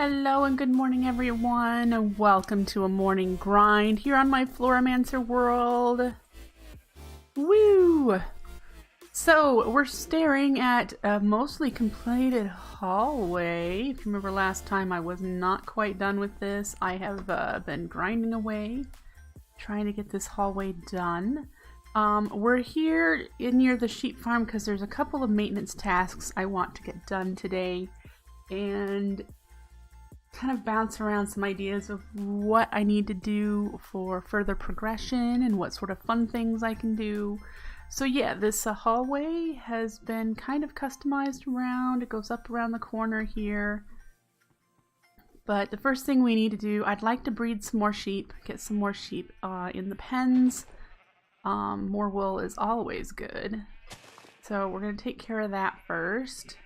Hello and good morning everyone, and welcome to a morning grind here on my Floramancer world. Woo! So we're staring at a mostly completed hallway. If you remember last time, I was not quite done with this. I have been grinding away, trying to get this hallway done. We're here near the sheep farm because there's a couple of maintenance tasks I want to get done today, and kind of bounce around some ideas of what I need to do for further progression and what sort of fun things I can do. So yeah, this hallway has been kind of customized around. It goes up around the corner here. But the first thing we need to do, I'd like to breed some more sheep, get some more sheep in the pens. More wool is always good. So we're going to take care of that first.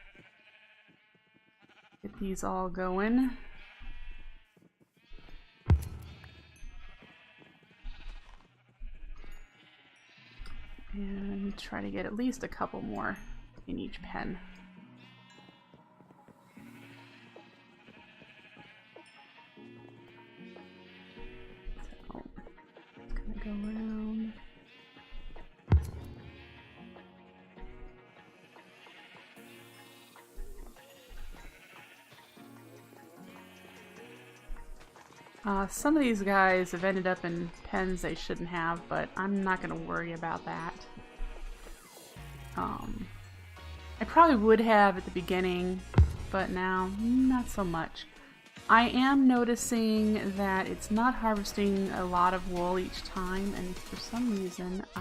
Get these all going. And try to get at least a couple more in each pen. So, it's gonna go around. Some of these guys have ended up in pens they shouldn't have, but I'm not going to worry about that. I probably would have at the beginning, but now not so much. I am noticing that it's not harvesting a lot of wool each time, and for some reason the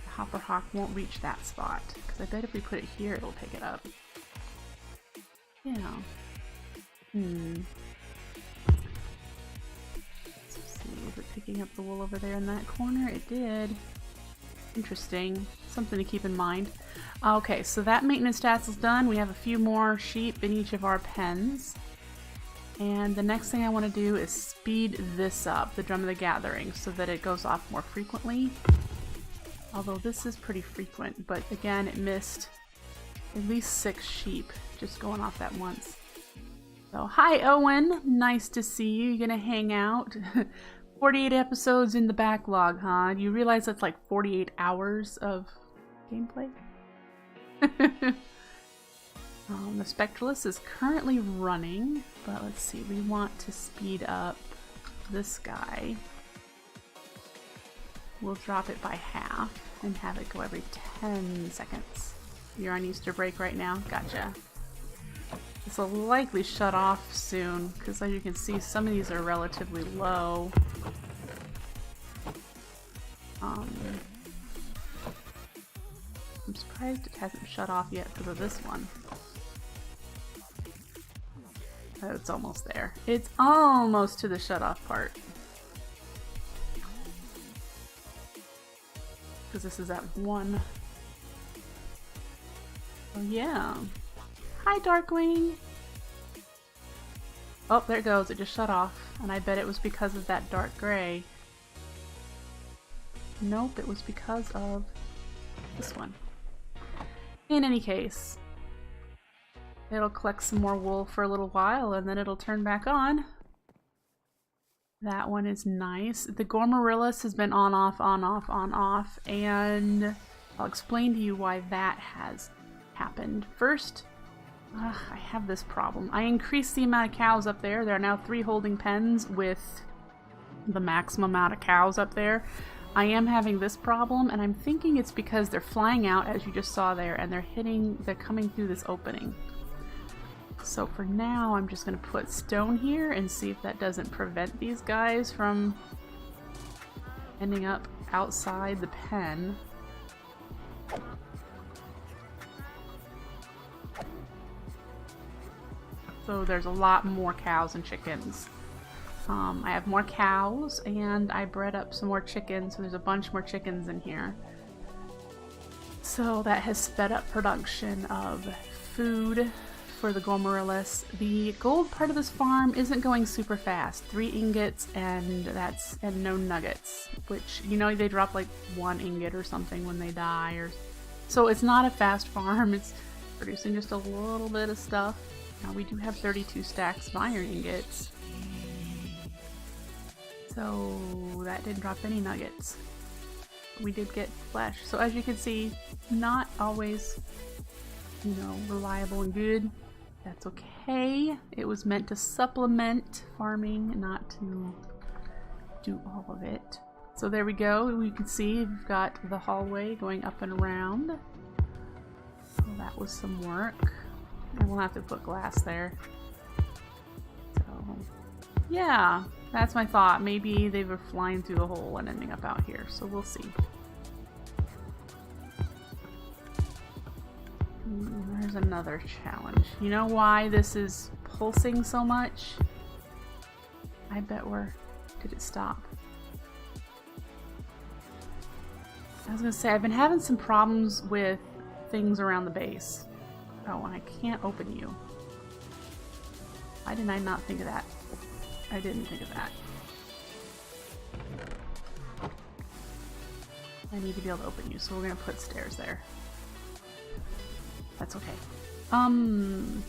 Hopper Hawk won't reach that spot, because I bet if we put it here it'll pick it up. Yeah. Was it picking up the wool over there in that corner? It did. Interesting. Something to keep in mind. Okay, so that maintenance task is done. We have a few more sheep in each of our pens. And the next thing I want to do is speed this up, the Drum of the Gathering, so that it goes off more frequently. Although this is pretty frequent, but again, it missed at least 6 sheep just going off that once. So, hi Owen, nice to see you. You gonna hang out? 48 episodes in the backlog, huh? Do you realize that's like 48 hours of gameplay? The Spectralist is currently running, but let's see, we want to speed up this guy. We'll drop it by half and have it go every 10 seconds. You're on Easter break right now? Gotcha. This will likely shut off soon, because as you can see, some of these are relatively low. I'm surprised it hasn't shut off yet because of this one. Oh, it's almost there. It's almost to the shut off part. Because this is at 1. Oh yeah. Hi, Darkwing! Oh, there it goes. It just shut off. And I bet it was because of that dark gray. Nope, it was because of this one. In any case, it'll collect some more wool for a little while and then it'll turn back on. That one is nice. The Gormarillus has been on, off, on, off, on, off, and I'll explain to you why that has happened. First, I have this problem. I increased the amount of cows up there. There are now 3 holding pens with the maximum amount of cows up there. I am having this problem, and I'm thinking it's because they're flying out, as you just saw there, and they're coming through this opening. So for now, I'm just going to put stone here and see if that doesn't prevent these guys from ending up outside the pen. So there's a lot more cows and chickens. I have more cows and I bred up some more chickens, so there's a bunch more chickens in here. So that has sped up production of food for the Gormarillus. The gold part of this farm isn't going super fast. 3 ingots and no nuggets, which, you know, they drop like 1 ingot or something when they die, or so it's not a fast farm. It's producing just a little bit of stuff. Now we do have 32 stacks of iron ingots. So that didn't drop any nuggets. We did get flesh. So as you can see, not always, you know, reliable and good. That's okay. It was meant to supplement farming, not to do all of it. So there we go. We can see we've got the hallway going up and around. So that was some work. And we'll have to put glass there. So yeah, that's my thought. Maybe they were flying through the hole and ending up out here. So we'll see. There's another challenge. You know why this is pulsing so much? I bet did it stop? I was gonna say, I've been having some problems with things around the base. Oh, and I can't open you. Why did I not think of that? I didn't think of that. I need to be able to open you, so we're gonna put stairs there. That's okay.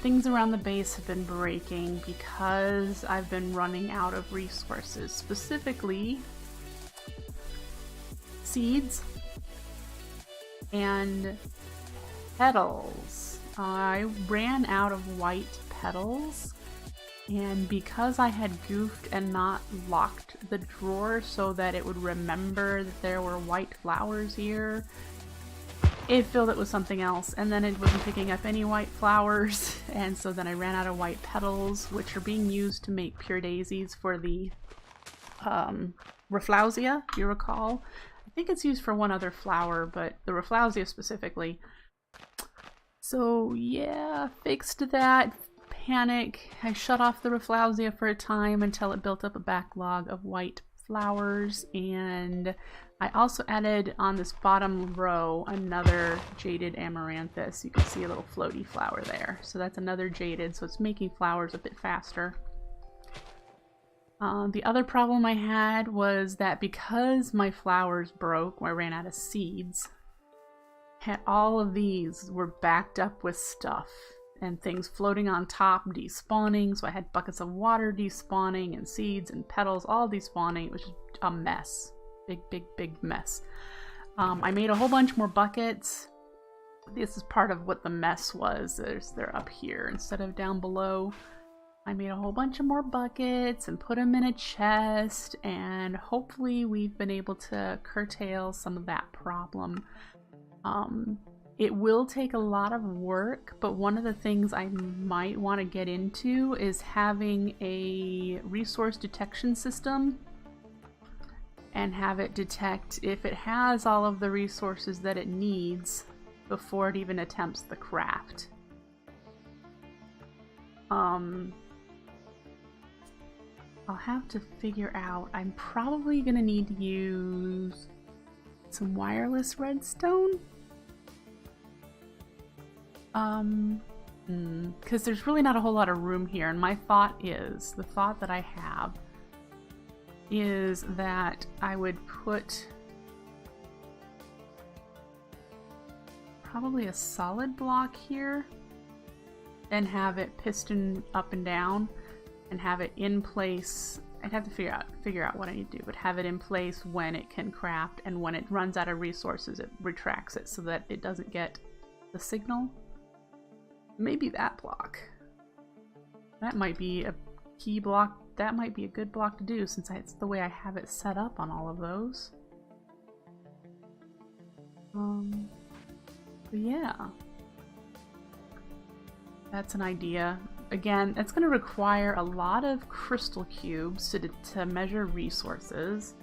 Things around the base have been breaking because I've been running out of resources. Specifically, seeds and petals. I ran out of white petals, and because I had goofed and not locked the drawer so that it would remember that there were white flowers here, it filled it with something else, and then it wasn't picking up any white flowers, and so then I ran out of white petals, which are being used to make pure daisies for the Rafflesia, if you recall. I think it's used for one other flower, but the Rafflesia specifically. So yeah, fixed that. Panic. I shut off the Rafflesia for a time until it built up a backlog of white flowers, and I also added on this bottom row another jaded amaranthus. You can see a little floaty flower there. So that's another jaded, so it's making flowers a bit faster. The other problem I had was that because my flowers broke, I ran out of seeds, all of these were backed up with stuff and things floating on top despawning, so I had buckets of water despawning and seeds and petals all despawning, which is a mess. Big mess. I made a whole bunch more buckets. This is part of what the mess was. They're up here instead of down below. I made a whole bunch of more buckets and put them in a chest, and hopefully we've been able to curtail some of that problem. It will take a lot of work, but one of the things I might want to get into is having a resource detection system and have it detect if it has all of the resources that it needs before it even attempts the craft. I'll have to figure out. I'm probably gonna need to use some wireless redstone. Because there's really not a whole lot of room here, and my thought is, the thought that I have is that I would put probably a solid block here and have it piston up and down and have it in place. I'd have to figure out what I need to do, but have it in place when it can craft, and when it runs out of resources it retracts it so that it doesn't get the signal. Maybe that block. That might be a key block. That might be a good block to do, since it's the way I have it set up on all of those. But yeah. That's an idea. Again, it's going to require a lot of crystal cubes to measure resources.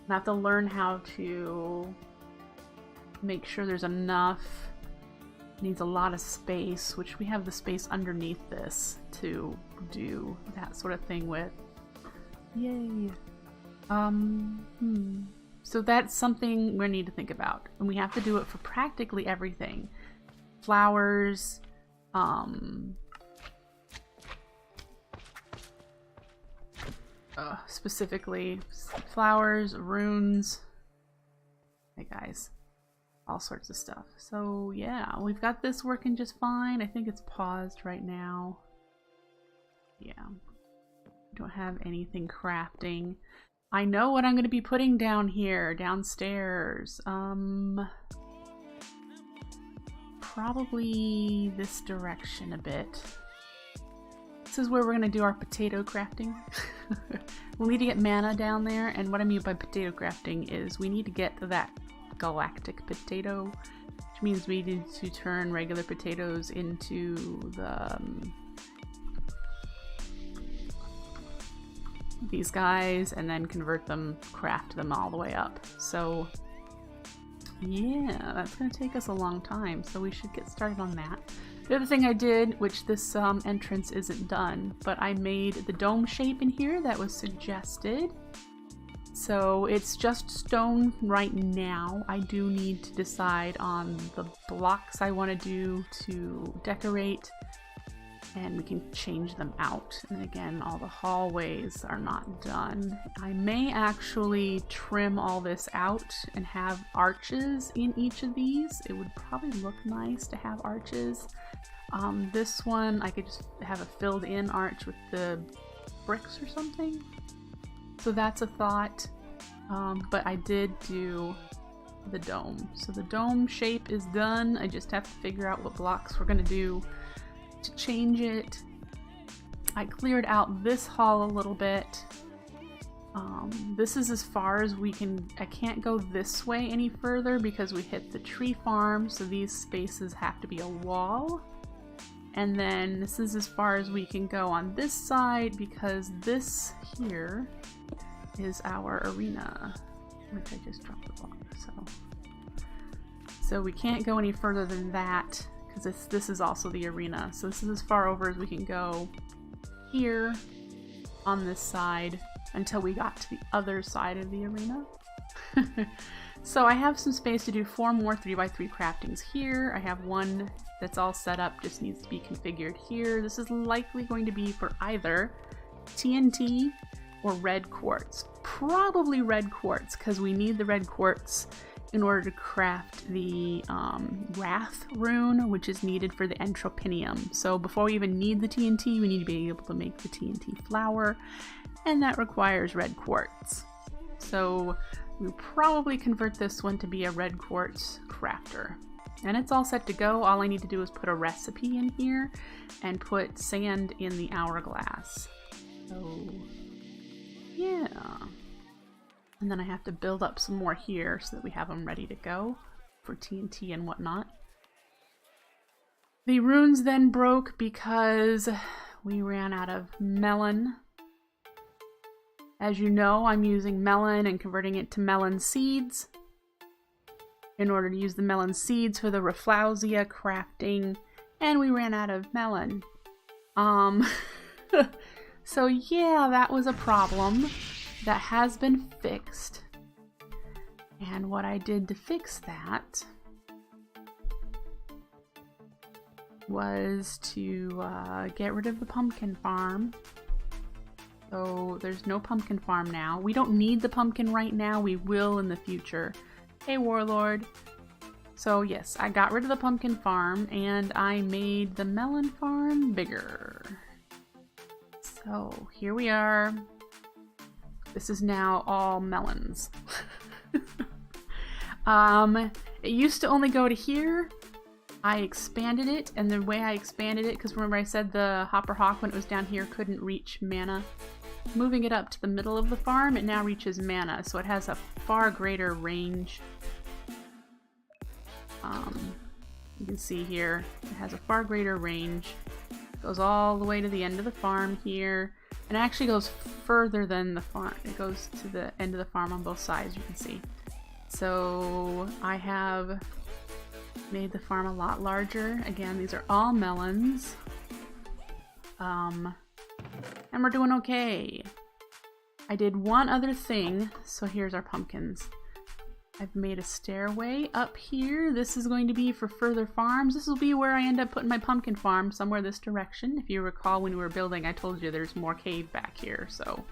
And I have to learn how to make sure there's enough. It needs a lot of space, which we have the space underneath this to do that sort of thing with. Yay! So that's something we need to think about. And we have to do it for practically everything. Flowers, specifically flowers, runes, hey guys, all sorts of stuff. So yeah, we've got this working just fine. I think it's paused right now. Yeah. Don't have anything crafting. I know what I'm going to be putting down here, downstairs. Probably this direction a bit. This is where we're going to do our potato crafting. We'll need to get mana down there, and what I mean by potato crafting is we need to get to that Galactic Potato, which means we need to turn regular potatoes into the these guys and then convert them, craft them all the way up. So yeah, that's going to take us a long time, so we should get started on that. The other thing I did, which this entrance isn't done, but I made the dome shape in here that was suggested. So it's just stone right now. I do need to decide on the blocks I want to do to decorate, and we can change them out. And again, all the hallways are not done. I may actually trim all this out and have arches in each of these. It would probably look nice to have arches. This one, I could just have a filled in arch with the bricks or something. So that's a thought. But I did do the dome. So the dome shape is done. I just have to figure out what blocks we're gonna do to change it. I cleared out this hall a little bit. This is as far as we can. I can't go this way any further because we hit the tree farm, so these spaces have to be a wall. And then this is as far as we can go on this side because this here is our arena, which I just dropped the block. So we can't go any further than that because this is also the arena. So this is as far over as we can go here on this side until we got to the other side of the arena. So I have some space to do 4 more 3x3 craftings here. I have one that's all set up, just needs to be configured here. This is likely going to be for either TNT or red quartz. Probably red quartz, because we need the red quartz in order to craft the Wrath rune, which is needed for the Entropinium. So before we even need the TNT, we need to be able to make the TNT flower, and that requires red quartz. So we'll probably convert this one to be a red quartz crafter. And it's all set to go. All I need to do is put a recipe in here and put sand in the hourglass. So yeah. And then I have to build up some more here so that we have them ready to go for TNT and whatnot. The runes then broke because we ran out of melon. As you know, I'm using melon and converting it to melon seeds in order to use the melon seeds for the Rafflesia crafting, and we ran out of melon. So yeah, that was a problem that has been fixed. And what I did to fix that was to get rid of the pumpkin farm. So there's no pumpkin farm now. We don't need the pumpkin right now. We will in the future. Hey, Warlord. So yes, I got rid of the pumpkin farm and I made the melon farm bigger. So here we are. This is now all melons. It used to only go to here. I expanded it, and the way I expanded it, because remember I said the Hopper Hawk when it was down here couldn't reach mana. Moving it up to the middle of the farm, it now reaches mana, so it has a far greater range. You can see here, it has a far greater range. It goes all the way to the end of the farm here, and it actually goes further than the farm. It goes to the end of the farm on both sides, you can see. So I have made the farm a lot larger. Again, these are all melons. And we're doing okay. I did one other thing, so here's our pumpkins. I've made a stairway up here. This is going to be for further farms. This will be where I end up putting my pumpkin farm, somewhere this direction. If you recall when we were building, I told you there's more cave back here, so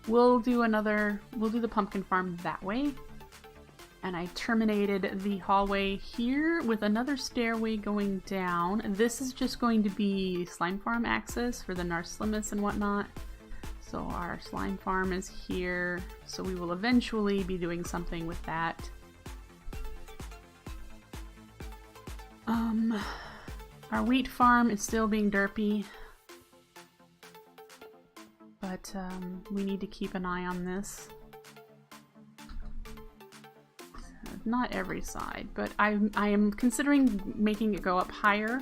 we'll do the pumpkin farm that way. And I terminated the hallway here with another stairway going down. This is just going to be slime farm access for the Narslimus and whatnot. So our slime farm is here. So we will eventually be doing something with that. Our wheat farm is still being derpy. But we need to keep an eye on this. Not every side, but I am considering making it go up higher.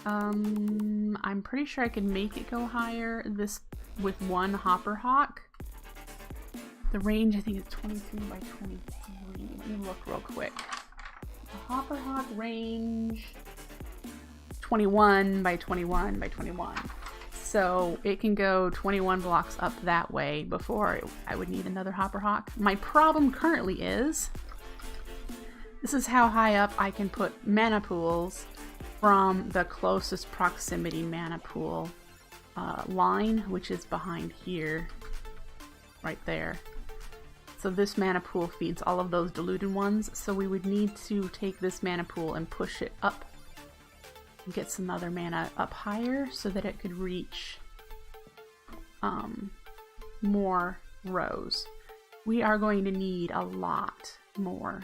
I'm pretty sure I can make it go higher this with one hopper hawk. The range I think is 23 by 23. Let me look real quick. The hopper hawk range 21 by 21 by 21. So it can go 21 blocks up that way before I would need another hopper hawk. My problem currently is this is how high up I can put mana pools from the closest proximity mana pool line, which is behind here, right there. So this mana pool feeds all of those diluted ones, so we would need to take this mana pool and push it up and get some other mana up higher so that it could reach more rows. We are going to need a lot more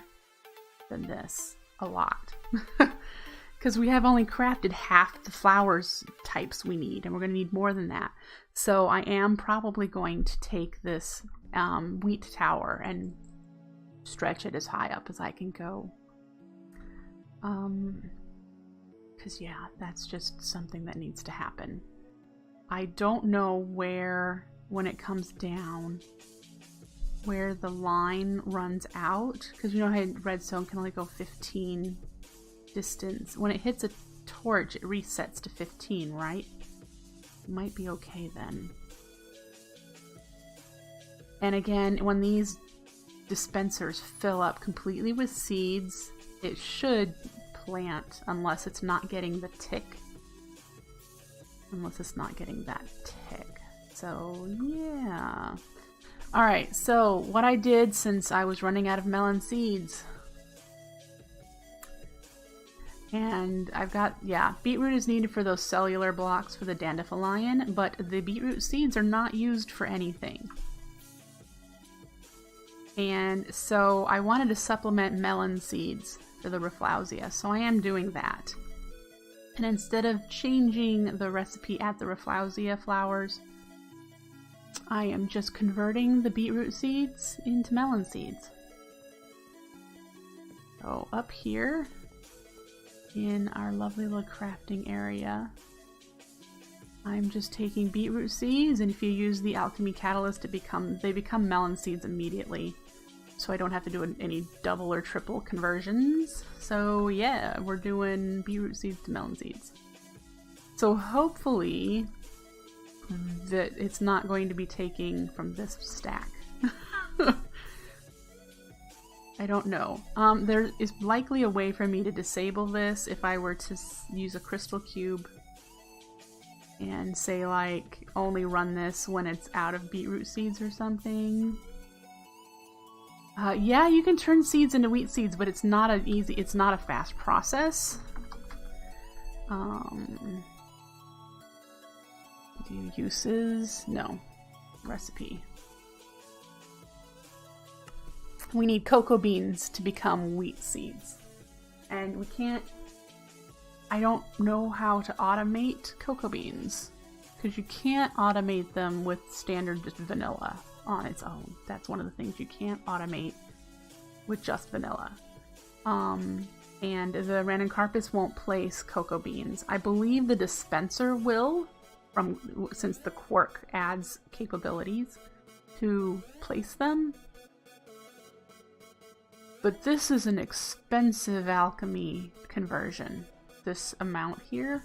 than this. A lot. Because we have only crafted half the flowers types we need, and we're going to need more than that. So I am probably going to take this wheat tower and stretch it as high up as I can go. Because yeah, that's just something that needs to happen. I don't know where, when it comes down, where the line runs out, because you know how redstone can only go 15 distance. When it hits a torch, it resets to 15, right? Might be okay then. And again, when these dispensers fill up completely with seeds, it should plant unless it's not getting the tick. Unless it's not getting that tick. So yeah. Alright, so what I did since I was running out of melon seeds. And I've got, yeah, beetroot is needed for those cellular blocks for the dandelion, but the beetroot seeds are not used for anything. And so I wanted to supplement melon seeds for the Rafflesia, so I am doing that. And instead of changing the recipe at the Rafflesia flowers, I am just converting the beetroot seeds into melon seeds. So up here in our lovely little crafting area, I'm just taking beetroot seeds, and if you use the alchemy catalyst, they become melon seeds immediately. So I don't have to do any double or triple conversions. So yeah, we're doing beetroot seeds to melon seeds. So hopefully that it's not going to be taking from this stack. I don't know. There is likely a way for me to disable this if I were to use a crystal cube and say like only run this when it's out of beetroot seeds or something. Yeah, you can turn seeds into wheat seeds, but it's not a fast process. Do uses? No. Recipe. We need cocoa beans to become wheat seeds. And we can't... I don't know how to automate cocoa beans. Because you can't automate them with standard just vanilla on its own. That's one of the things you can't automate with just vanilla. And the random carpus won't place cocoa beans. I believe the dispenser will, since the quark adds capabilities to place them. But this is an expensive alchemy conversion. This amount here.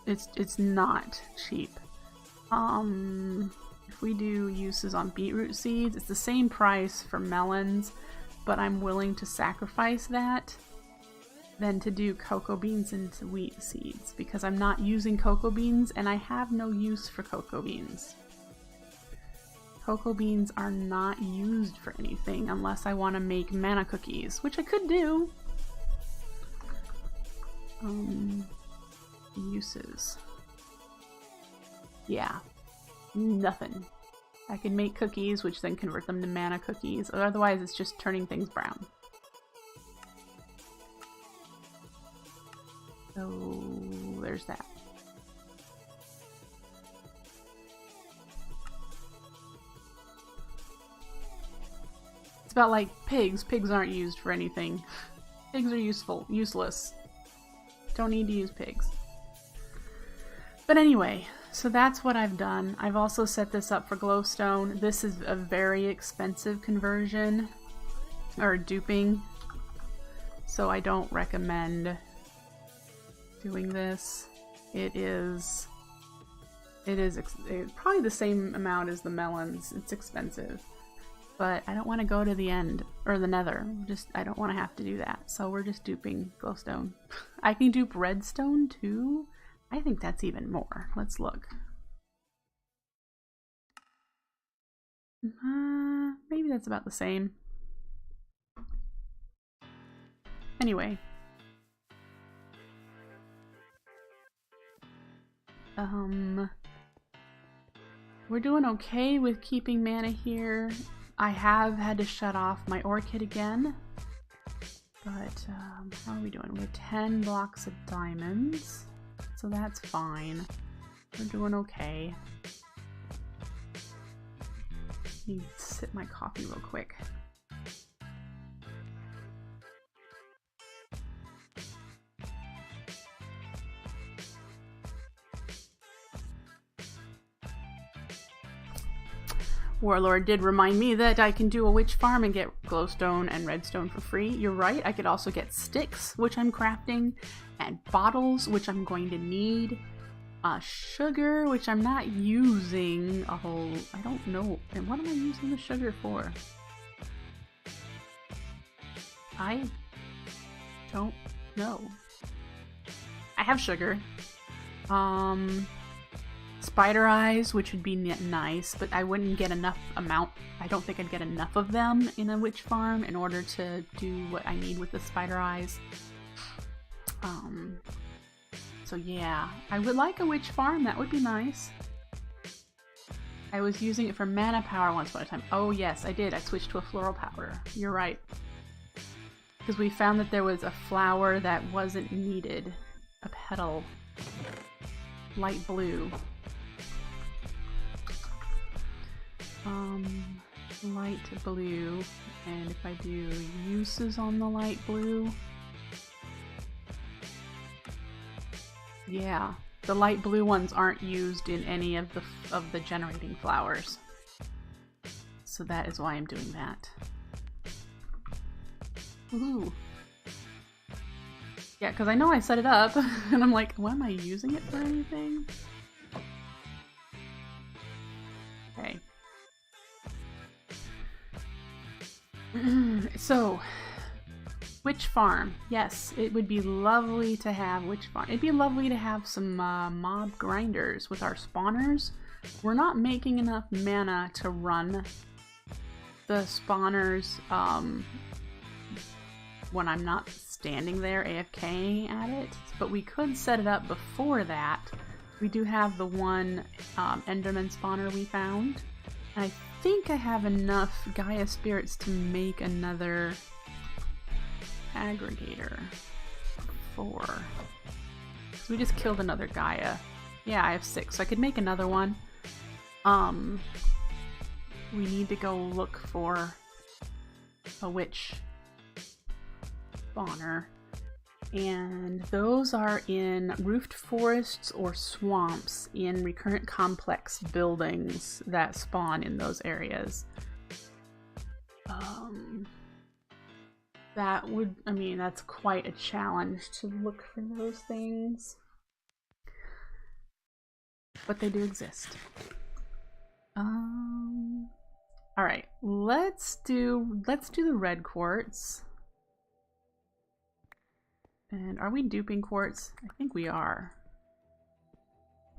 It's not cheap. If we do uses on beetroot seeds, it's the same price for melons, but I'm willing to sacrifice that than to do cocoa beans into wheat seeds, because I'm not using cocoa beans and I have no use for cocoa beans. Cocoa beans are not used for anything unless I want to make mana cookies, which I could do. Uses. Yeah, nothing. I can make cookies, which then convert them to mana cookies. Otherwise, it's just turning things brown. So there's that. It's about like pigs. Pigs aren't used for anything. Pigs are useless. Don't need to use pigs. But anyway, so that's what I've done. I've also set this up for glowstone. This is a very expensive conversion, or duping, so I don't recommend doing this. It's probably the same amount as the melons. It's expensive, but I don't want to go to the end or the nether. I don't want to have to do that, so we're just duping glowstone. I can dupe redstone too. I think that's even more. Let's look. Maybe that's about the same. Anyway. We're doing okay with keeping mana here. I have had to shut off my orchid again. But, how are we doing? We're 10 blocks of diamonds. So that's fine. We're doing okay. Need to sip my coffee real quick. Warlord did remind me that I can do a witch farm and get glowstone and redstone for free. You're right, I could also get sticks, which I'm crafting, and bottles, which I'm going to need. Sugar, which I'm not using a whole... I don't know. And what am I using the sugar for? I don't know. I have sugar. Spider eyes, which would be nice, but I wouldn't get enough amount. I don't think I'd get enough of them in a witch farm in order to do what I need with the spider eyes. So yeah, I would like a witch farm. That would be nice. I was using it for mana power once upon a time. Oh yes, I did. I switched to a floral powder. You're right. Because we found that there was a flower that wasn't needed. A petal. Light blue. Light blue. And if I do uses on the light blue... Yeah, the light blue ones aren't used in any of the generating flowers. So that is why I'm doing that. Ooh. Yeah, because I know I set it up, and I'm like, what am I using it for anything? Okay. So... Witch farm. Yes, it would be lovely to have witch farm. It'd be lovely to have some mob grinders with our spawners. We're not making enough mana to run the spawners when I'm not standing there AFKing at it, but we could set it up before that. We do have the one Enderman spawner we found. I think I have enough Gaia spirits to make another aggregator. 4. So we just killed another Gaia. Yeah, I have 6, so I could make another one. We need to go look for a witch spawner. And those are in roofed forests or swamps in recurrent complex buildings that spawn in those areas. That would, I mean, that's quite a challenge to look for those things. But they do exist. Alright, let's do the red quartz. And are we duping quartz? I think we are.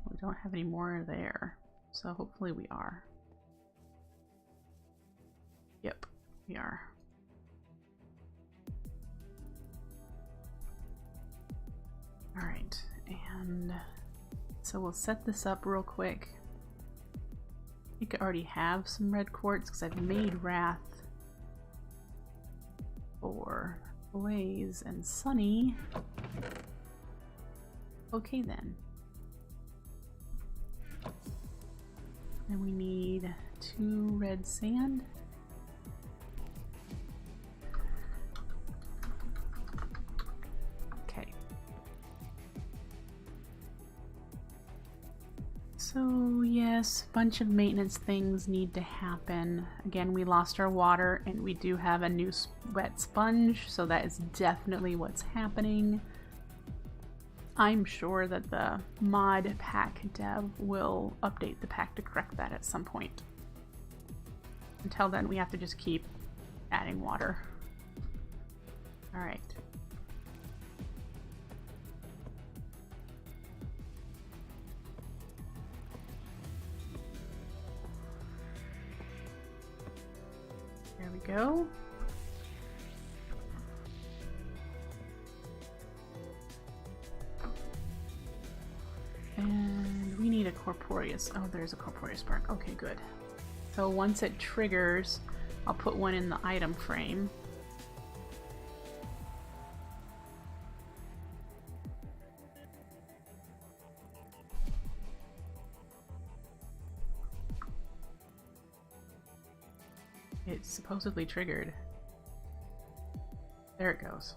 We don't have any more there, so hopefully we are. Yep, we are. All right, and so we'll set this up real quick. I think I already have some red quartz because I've made Wrath for Blaze and Sunny. Okay then. And we need 2 red sand. Okay. So yes, a bunch of maintenance things need to happen. Again, we lost our water and we do have a new wet sponge, so that is definitely what's happening. I'm sure that the mod pack dev will update the pack to correct that at some point. Until then, we have to just keep adding water. All right. There we go. And we need a corporeus. Oh, there's a corporeus spark. Okay, good. So once it triggers, I'll put one in the item frame. It's supposedly triggered. There it goes.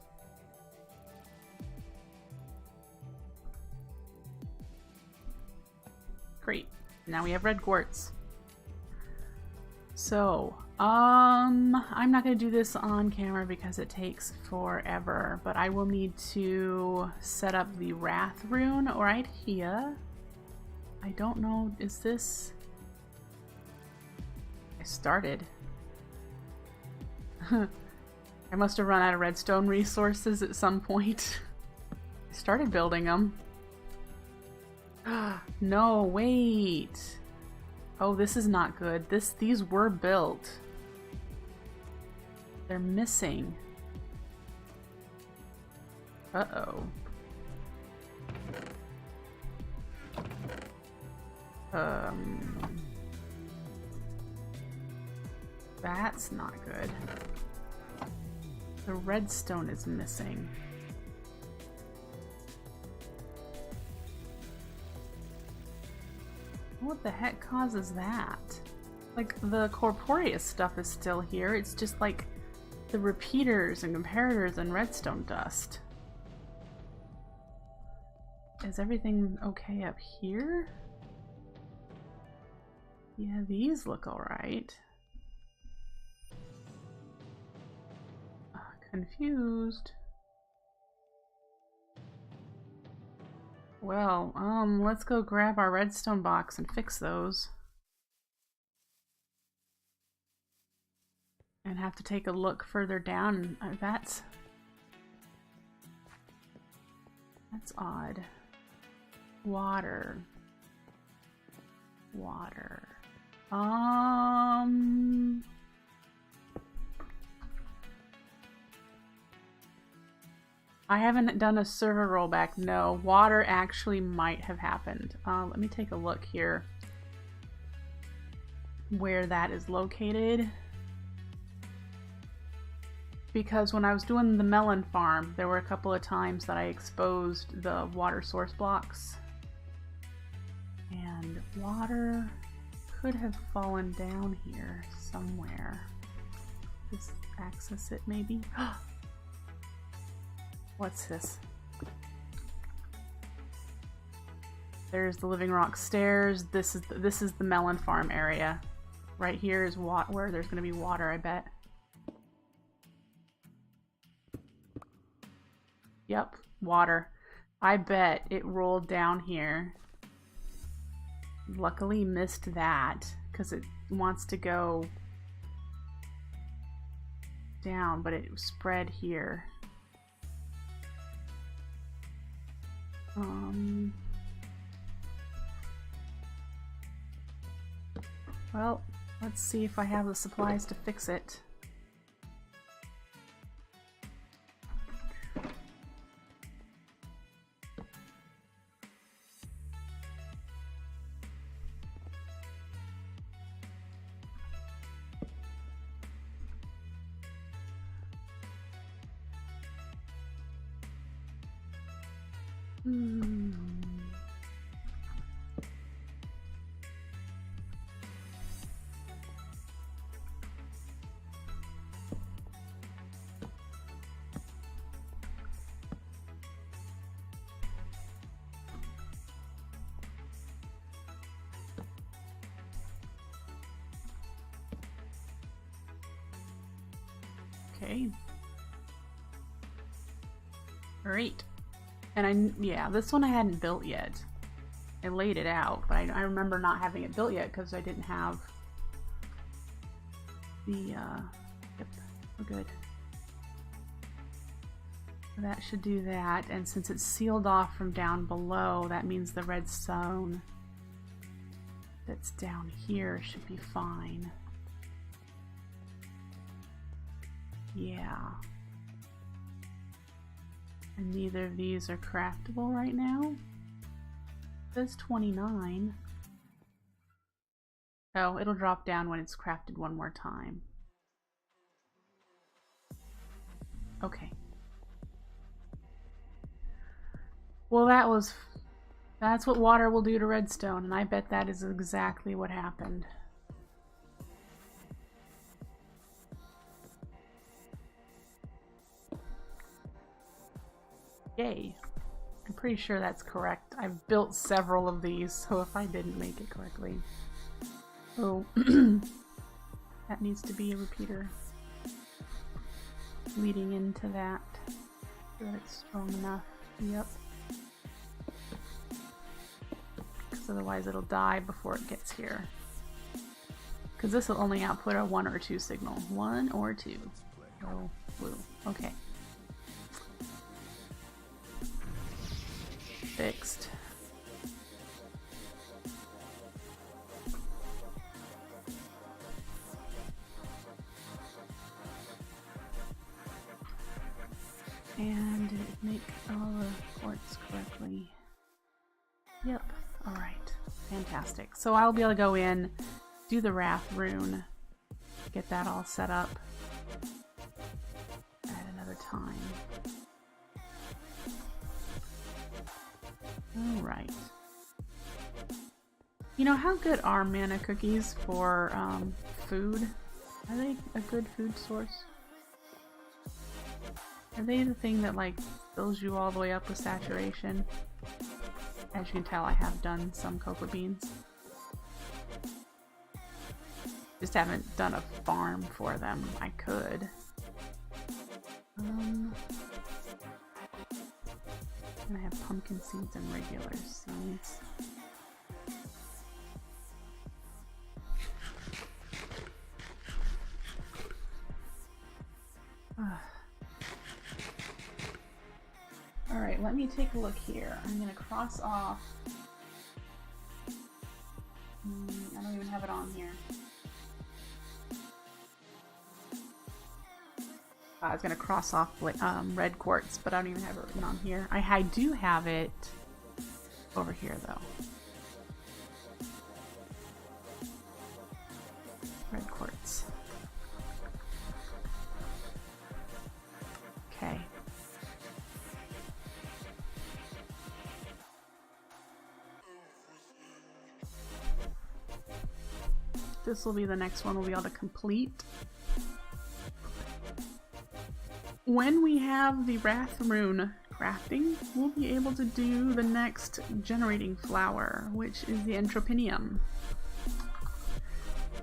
Great. Now we have red quartz. So, I'm not going to do this on camera because it takes forever, but I will need to set up the Wrath rune right here. I don't know, is this... I started. I must have run out of redstone resources at some point. I started building them. No, wait. Oh, this is not good. These were built. They're missing. Uh-oh. That's not good. The redstone is missing. What the heck causes that? Like, the corporeus stuff is still here. It's just like the repeaters and comparators and redstone dust. Is everything okay up here? Yeah, these look alright. Confused. Well, let's go grab our redstone box and fix those. And have to take a look further down. That's odd. Water. Water. I haven't done a server rollback. No, water actually might have happened. Let me take a look here where that is located. Because when I was doing the melon farm, there were a couple of times that I exposed the water source blocks. And water could have fallen down here somewhere. Just access it maybe. What's this? There's the living rock stairs. This is the melon farm area. Right here is where there's going to be water, I bet. Yep, water. I bet it rolled down here. Luckily missed that because it wants to go down, but it spread here. Well, let's see if I have the supplies to fix it. Okay. Great. And yeah, this one I hadn't built yet. I laid it out, but I remember not having it built yet because I didn't have the, yep, we're good. So that should do that, and since it's sealed off from down below, that means the redstone that's down here should be fine. Yeah. And neither of these are craftable right now. It says 29. Oh, it'll drop down when it's crafted one more time. Okay. Well, that's what water will do to redstone, and I bet that is exactly what happened. Yay. I'm pretty sure that's correct. I've built several of these, so if I didn't make it correctly. Oh, that needs to be a repeater leading into that so that it's strong enough. Yep. Because otherwise it'll die before it gets here. Because this will only output a 1 or 2 signal. 1 or 2. Oh, blue. Okay. Fixed. And did it make all the quartz correctly? Yep. Alright. Fantastic. So I'll be able to go in, do the Wrath rune, get that all set up at another time. Alright. You know, how good are mana cookies for food? Are they a good food source? Are they the thing that like fills you all the way up with saturation? As you can tell, I have done some cocoa beans. Just haven't done a farm for them. I could. And I have pumpkin seeds and regular seeds. Alright, let me take a look here. I'm going to cross off. I don't even have it on here. I was going to cross off red quartz, but I don't even have it written on here. I do have it over here, though. Red quartz. Okay. This will be the next one we'll be able to complete. When we have the Wrath rune crafting, we'll be able to do the next generating flower, which is the Entropinium.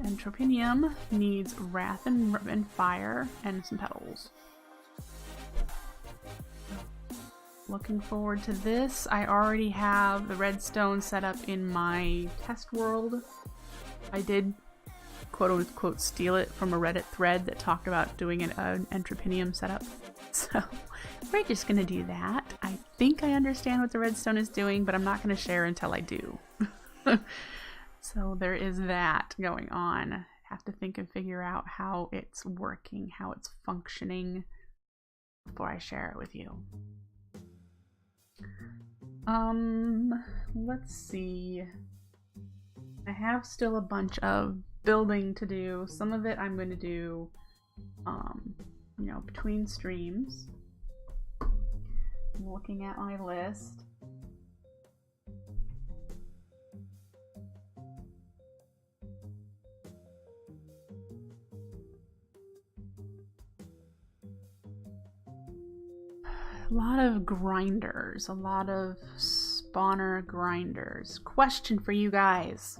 Entropinium needs Wrath and Fire and some petals. Looking forward to this. I already have the redstone set up in my test world. I did quote-unquote steal it from a Reddit thread that talked about doing an Entropinium setup. So we're just gonna do that. I think I understand what the redstone is doing, but I'm not gonna share until I do. So there is that going on. Have to think and figure out how it's working, how it's functioning before I share it with you. Let's see. I have still a bunch of building to do. Some of it I'm going to do, you know, between streams. I'm looking at my list. A lot of grinders, a lot of spawner grinders. Question for you guys.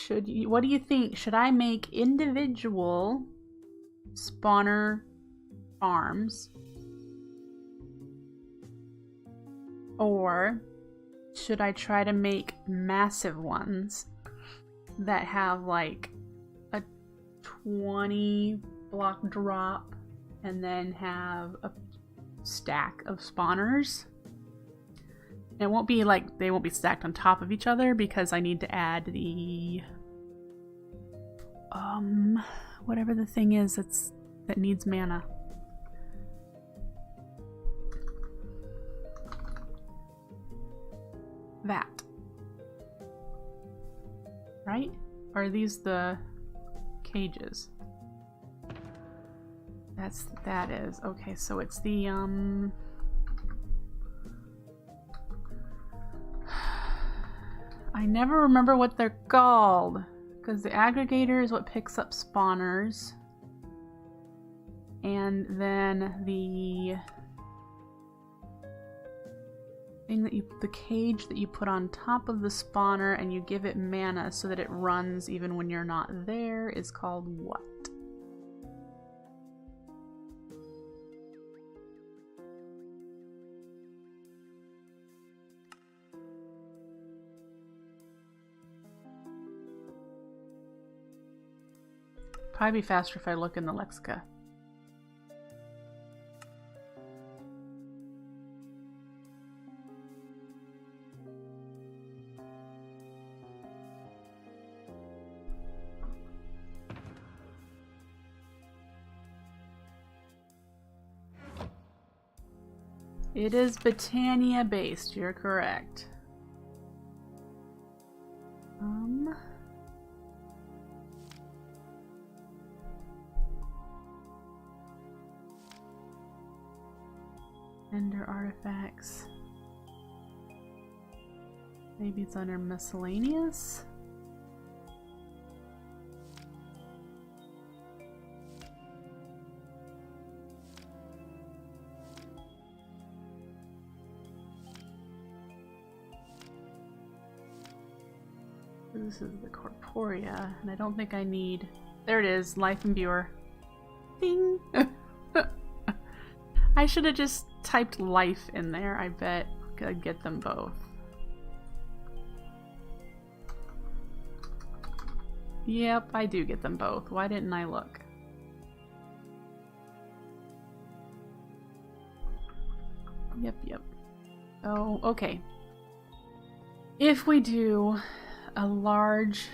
What do you think? Should I make individual spawner farms? Or should I try to make massive ones that have like a 20 block drop and then have a stack of spawners? It won't be like, they won't be stacked on top of each other because I need to add the whatever the thing is that needs mana. That. Right? Or are these the cages? That is. Okay, so it's the I never remember what they're called, because the aggregator is what picks up spawners, and then the thing that the cage that you put on top of the spawner and you give it mana so that it runs even when you're not there is called what? Probably be faster if I look in the lexica. It is Botania based, you're correct. Ender artifacts. Maybe it's under miscellaneous? This is the corporea, and I don't think I need... There it is, life imbuer. Ding! I should have just typed life in there. I bet I'd get them both. Yep, I do get them both. Why didn't I look? Yep. Oh, okay. If we do a large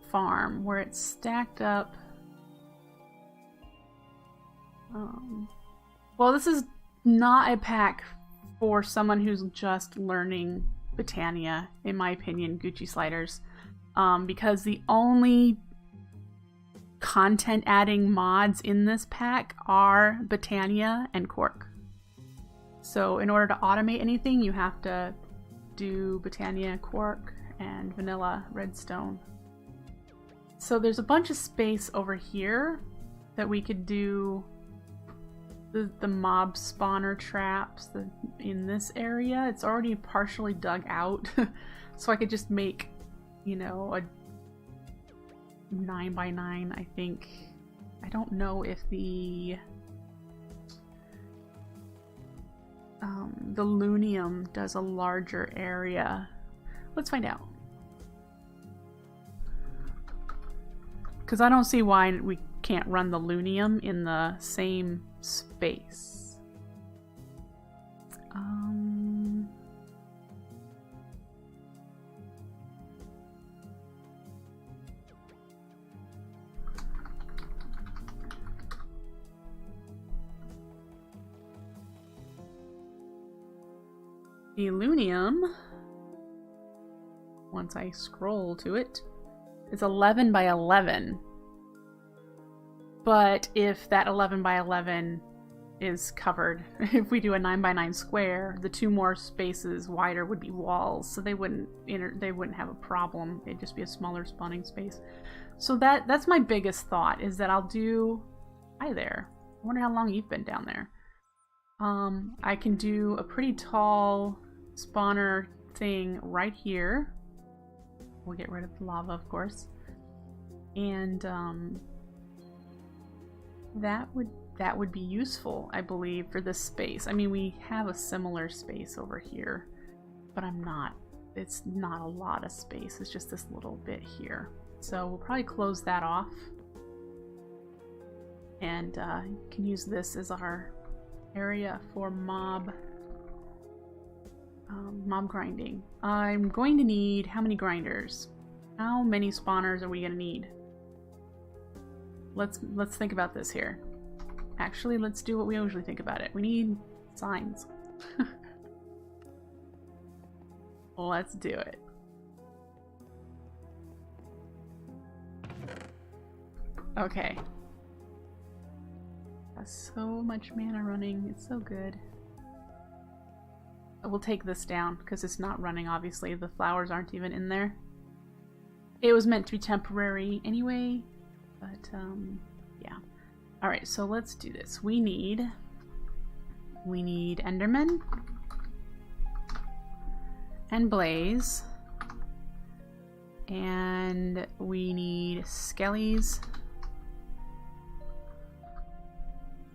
farm where it's stacked up... well, this is not a pack for someone who's just learning Botania, in my opinion, Gucci sliders, because the only content adding mods in this pack are Botania and Quark. So in order to automate anything, you have to do Botania, Quark, and Vanilla Redstone. So there's a bunch of space over here that we could do the mob spawner traps in this area. It's already partially dug out, so I could just make, you know, a 9x9, I think. I don't know if the Lunium does a larger area. Let's find out. Because I don't see why we can't run the Lunium in the same space. Elunium, once I scroll to it, is 11 by 11. But if that 11 by 11 is covered, if we do a 9 by 9 square, the two more spaces wider would be walls, so they wouldn't have a problem. It'd just be a smaller spawning space. So that's my biggest thought, is that I'll do... Hi there. I wonder how long you've been down there. I can do a pretty tall spawner thing right here. We'll get rid of the lava, of course. And that would be useful, I believe, for this space. I mean, we have a similar space over here, but it's not a lot of space. It's just this little bit here. So we'll probably close that off. And can use this as our area for mob grinding. I'm going to need how many grinders? How many spawners are we going to need? Let's think about this here. Actually, let's do what we usually think about it. We need signs. Let's do it. Okay. Has so much mana running. It's so good. We'll take this down because it's not running, obviously. The flowers aren't even in there. It was meant to be temporary anyway, but yeah. Alright, so let's do this. We need Enderman and Blaze, and we need Skellies.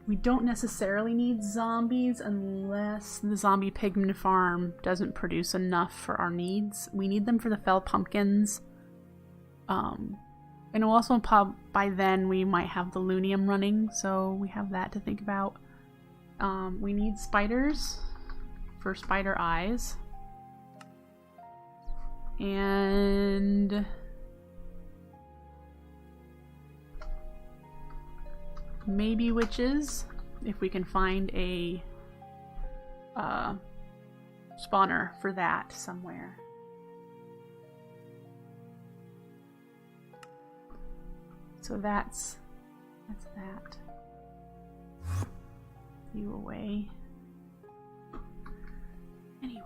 We don't necessarily need zombies unless the zombie pigman farm doesn't produce enough for our needs. We need them for the fell pumpkins. And also by then we might have the Lunium running, so we have that to think about. We need spiders for spider eyes. And maybe witches, if we can find a spawner for that somewhere. So that's that. You away. Anyway.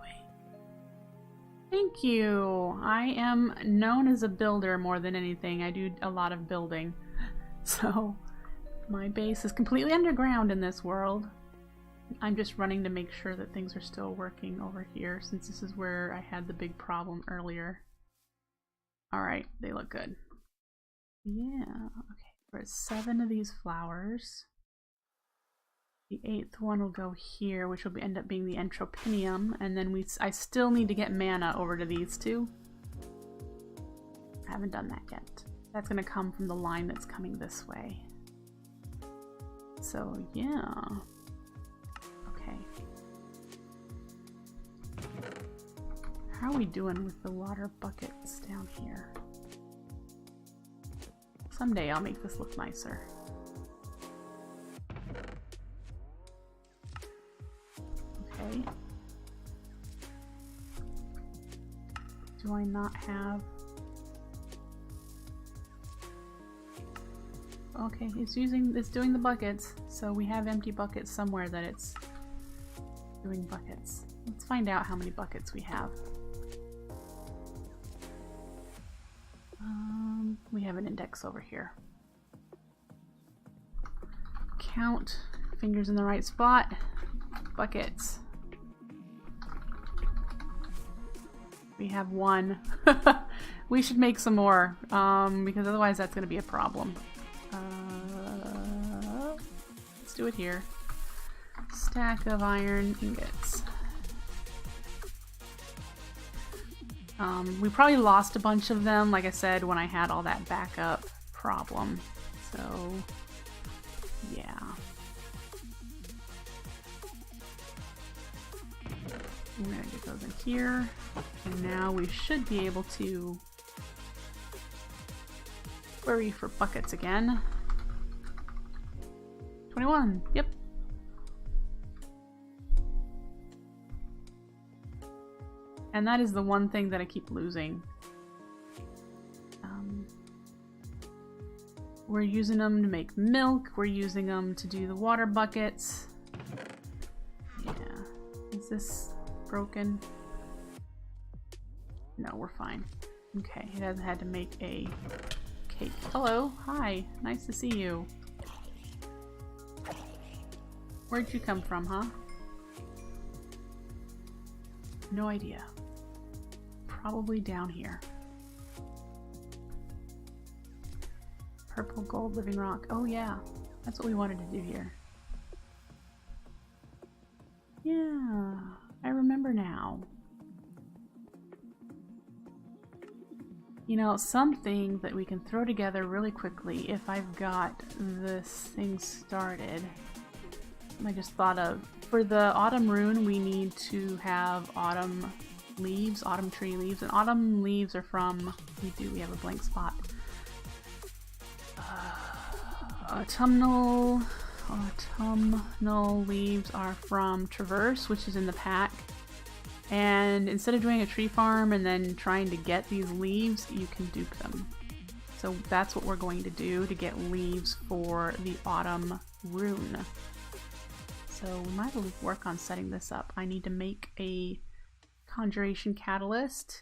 Thank you! I am known as a builder more than anything. I do a lot of building. So my base is completely underground in this world. I'm just running to make sure that things are still working over here, since this is where I had the big problem earlier. Alright, they look good. Yeah, okay. We're at 7 of these flowers. The 8th one will go here, which will end up being the Entropinium, and then I still need to get mana over to these two. I haven't done that yet. That's going to come from the line that's coming this way. So, yeah. Okay. How are we doing with the water buckets down here? Someday I'll make this look nicer. Okay. Do I not have... Okay, it's doing the buckets, so we have empty buckets somewhere that it's doing buckets. Let's find out how many buckets we have. We have an index over here. Count, fingers in the right spot, buckets. We have 1. We should make some more, because otherwise that's going to be a problem. Let's do it here. Stack of iron ingots. We probably lost a bunch of them, like I said, when I had all that backup problem. So, yeah. I'm gonna get those in here. And now we should be able to query for buckets again. 21, yep. And that is the one thing that I keep losing. We're using them to make milk. We're using them to do the water buckets. Yeah. Is this broken? No, we're fine. Okay, it hasn't had to make a cake. Hello, hi, nice to see you. Where'd you come from, huh? No idea. Probably down here. Purple gold living rock. Oh yeah, that's what we wanted to do here. Yeah, I remember now. You know, something that we can throw together really quickly if I've got this thing started. I just thought of, for the autumn rune, we need to have autumn leaves, autumn tree leaves, and autumn leaves are from, we have a blank spot. Autumnal leaves are from Traverse, which is in the pack. And instead of doing a tree farm and then trying to get these leaves, you can dupe them. So that's what we're going to do to get leaves for the autumn rune. So we might work on setting this up. I need to make a conjuration catalyst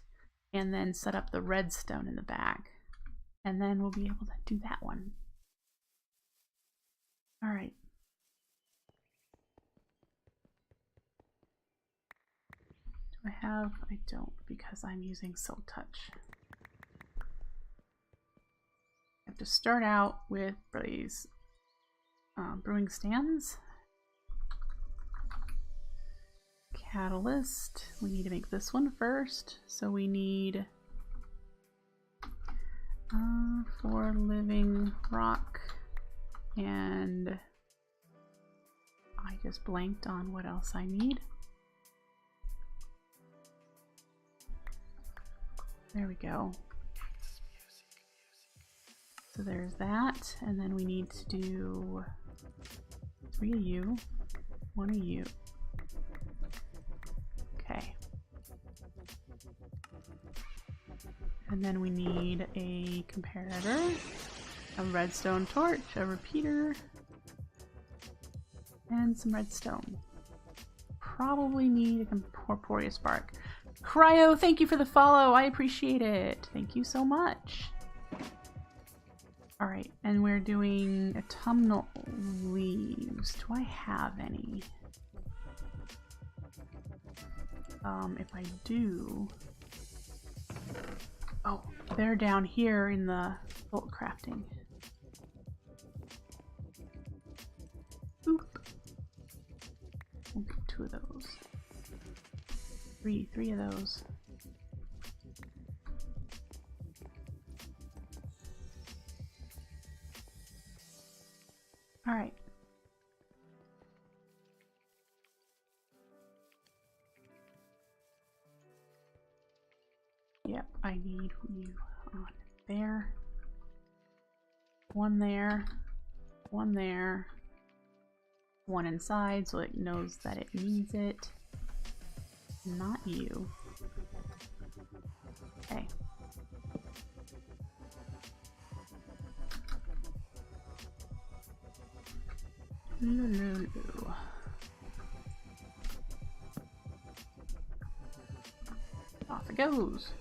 and then set up the redstone in the back. And then we'll be able to do that one. All right. Do I have? I don't, because I'm using Silk Touch. I have to start out with these brewing stands. Catalyst. We need to make this one first. So we need 4 living rock. And I just blanked on what else I need. There we go. So there's that, and then we need to do 3 of you, 1 of you. Okay. And then we need a comparator, a redstone torch, a repeater, and some redstone. Probably need a corporeal spark. Cryo, thank you for the follow. I appreciate it. Thank you so much. Alright, and we're doing autumnal leaves. Do I have any? If I do... Oh, they're down here in the bolt crafting. Oop. We'll get 2 of those. 3 of those. All right. Yep, I need you on there. 1 there. 1 there. 1 inside so it knows that it needs it. Not you. Okay. Lulu. Off it goes.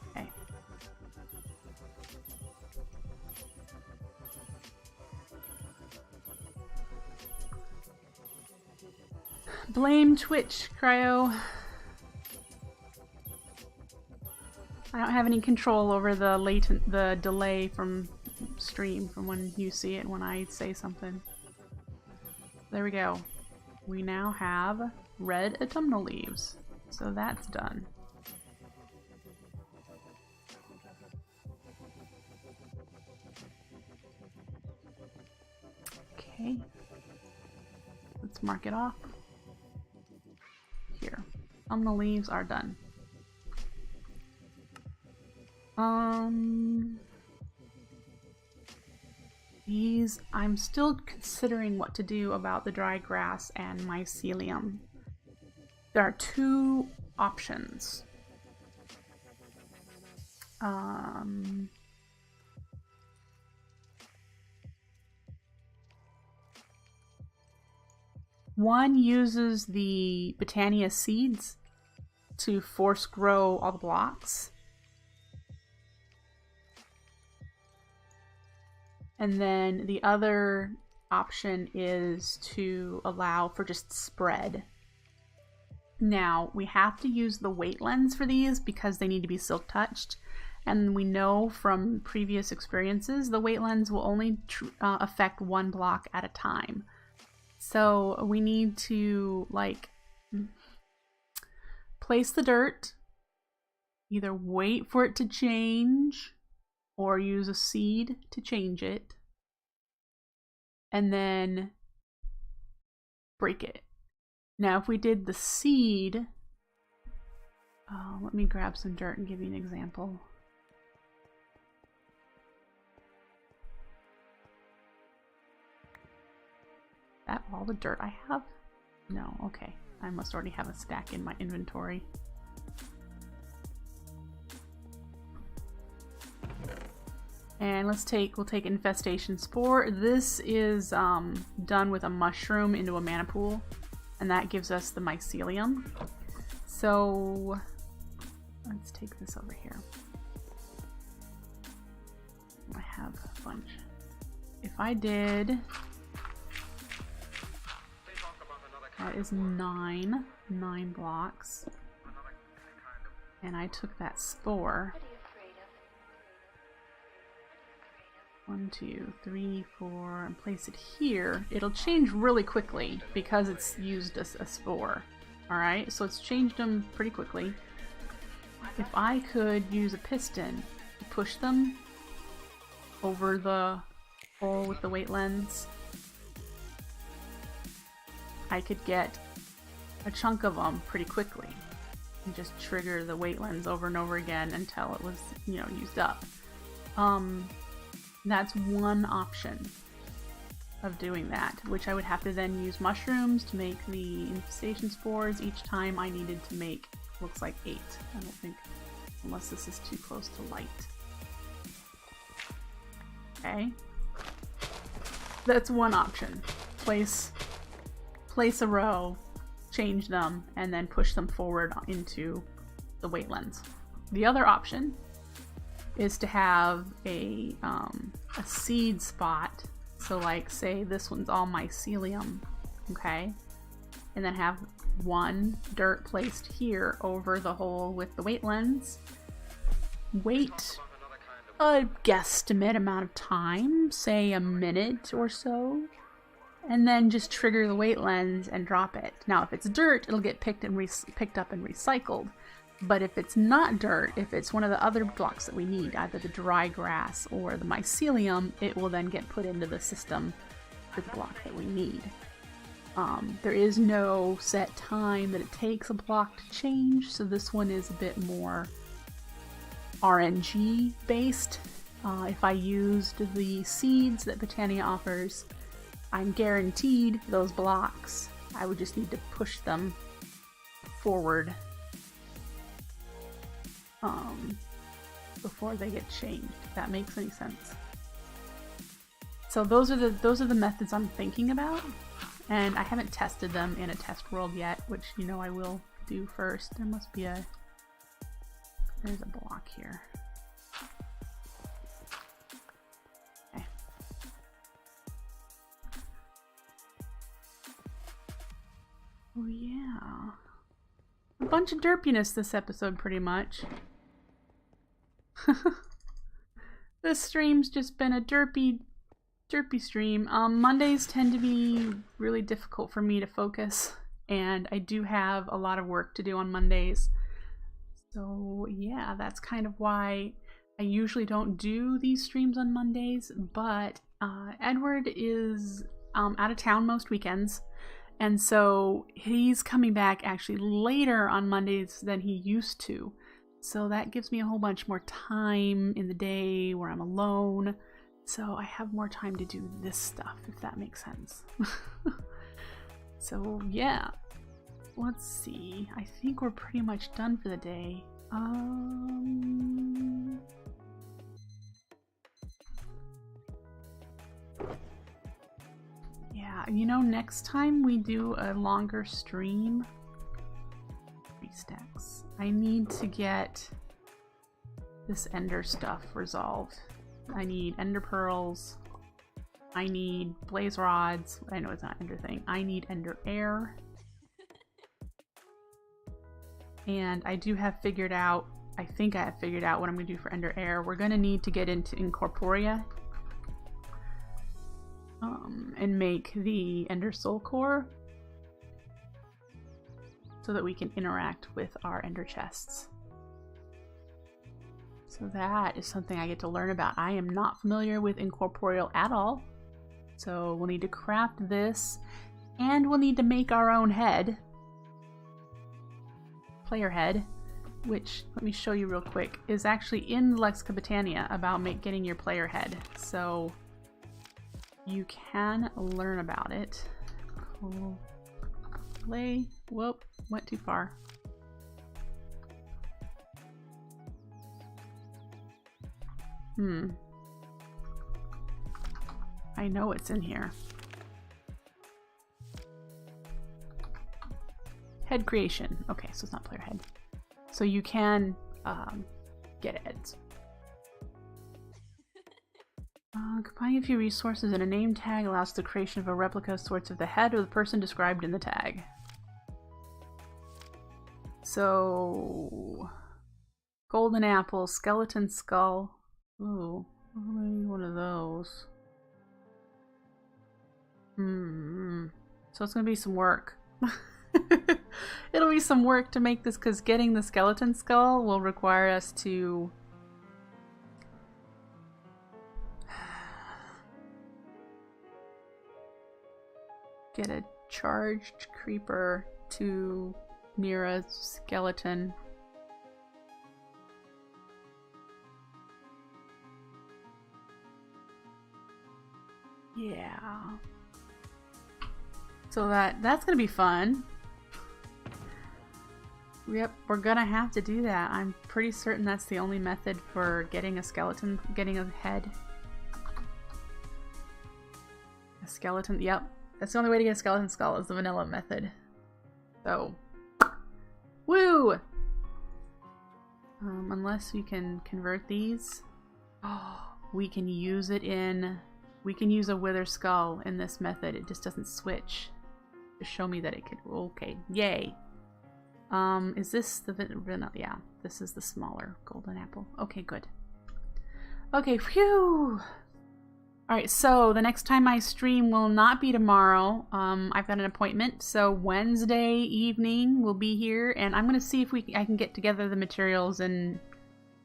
Okay. Blame Twitch, Cryo. I don't have any control over the delay from stream from when you see it and when I say something. There we go. We now have red autumnal leaves. So that's done. Okay. Let's mark it off. Here. Autumnal leaves are done. These, I'm still considering what to do about the dry grass and mycelium. there are two options. One uses the Botania seeds to force grow all the blocks. And then the other option is to allow for just spread. Now, we have to use the weight lens for these because they need to be silk touched. And we know from previous experiences, the weight lens will only affect one block at a time. So we need to like place the dirt, either wait for it to change or use a seed to change it, and then break it. Now if we did the seed, let me grab some dirt and give you an example. That all the dirt I have? No, okay. I must already have a stack in my inventory. And we'll take Infestation Spore. This is done with a mushroom into a mana pool, and that gives us the mycelium. So let's take this over here. I have a bunch. If I did, that is nine blocks. And I took that spore. 1, 2, 3, 4, and place it here. It'll change really quickly because it's used as a spore. Alright, so it's changed them pretty quickly. If I could use a piston to push them over the hole with the weight lens, I could get a chunk of them pretty quickly and just trigger the weight lens over and over again until it was, you know, used up. That's one option of doing that, which I would have to then use mushrooms to make the infestation spores each time I needed to make, looks like 8. I don't think, unless this is too close to light. Okay. That's one option. Place a row, change them, and then push them forward into the weight lens. The other option is to have a seed spot. So like, say this one's all mycelium, okay? And then have one dirt placed here over the hole with the weight lens. Wait a guesstimate amount of time, say a minute or so, and then just trigger the weight lens and drop it. Now if it's dirt, it'll get picked up and recycled. But if it's not dirt, if it's one of the other blocks that we need, either the dry grass or the mycelium, it will then get put into the system for the block that we need. There is no set time that it takes a block to change, so this one is a bit more RNG based. If I used the seeds that Botania offers, I'm guaranteed those blocks. I would just need to push them forward before they get changed, if that makes any sense. So those are the methods I'm thinking about, and I haven't tested them in a test world yet, which, you know, I will do first. There must be there's a block here. Okay. Oh yeah. A bunch of derpiness this episode, pretty much. This stream's just been a derpy stream. Mondays tend to be really difficult for me to focus, and I do have a lot of work to do on Mondays. So yeah, that's kind of why I usually don't do these streams on Mondays, but Edward is out of town most weekends, and so he's coming back actually later on Mondays than he used to. So that gives me a whole bunch more time in the day where I'm alone. So I have more time to do this stuff, if that makes sense. So yeah, let's see. I think we're pretty much done for the day. Yeah, you know, next time we do a longer stream, 3 stacks. I need to get this ender stuff resolved. I need ender pearls. I need blaze rods. I know it's not ender thing. I need ender air. And I do have figured out, I think I have figured out what I'm going to do for ender air. We're going to need to get into Incorporea and make the ender soul core so that we can interact with our ender chests. So that is something I get to learn about. I am not familiar with Incorporeal at all. So we'll need to craft this, and we'll need to make our own head. Player head, which, let me show you real quick, is actually in Galactic Botania about getting your player head. So you can learn about it. Play. Whoop, went too far. I know it's in here. Head creation. Okay, so it's not player head. So you can get heads. Combining a few resources in a name tag allows the creation of a replica of sorts of the head of the person described in the tag. So, golden apple, skeleton skull. Ooh, I need one of those. So it's gonna be some work. It'll be some work to make this, because getting the skeleton skull will require us to get a charged creeper to near a skeleton. Yeah. So that's gonna be fun. Yep, we're gonna have to do that. I'm pretty certain that's the only method for getting a skeleton, getting a head. A skeleton, yep. That's the only way to get a skeleton skull, is the vanilla method. So, woo! Unless we can convert these. Oh, we can use it in... We can use a wither skull in this method. It just doesn't switch. To show me that it could... Okay, yay. Is this the vanilla? Yeah, this is the smaller golden apple. Okay, good. Okay, phew! Alright, so the next time I stream will not be tomorrow. I've got an appointment, so Wednesday evening we'll be here, and I'm gonna see if I can get together the materials and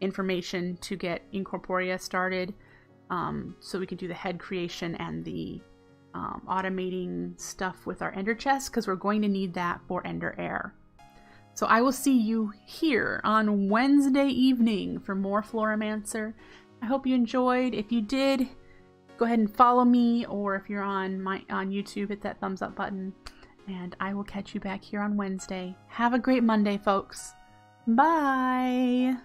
information to get Incorporea started, so we can do the head creation and the automating stuff with our ender chest, because we're going to need that for ender air. So I will see you here on Wednesday evening for more Floramancer. I hope you enjoyed. If you did, go ahead and follow me, or if you're on YouTube, hit that thumbs up button, and I will catch you back here on Wednesday. Have a great Monday, folks. Bye!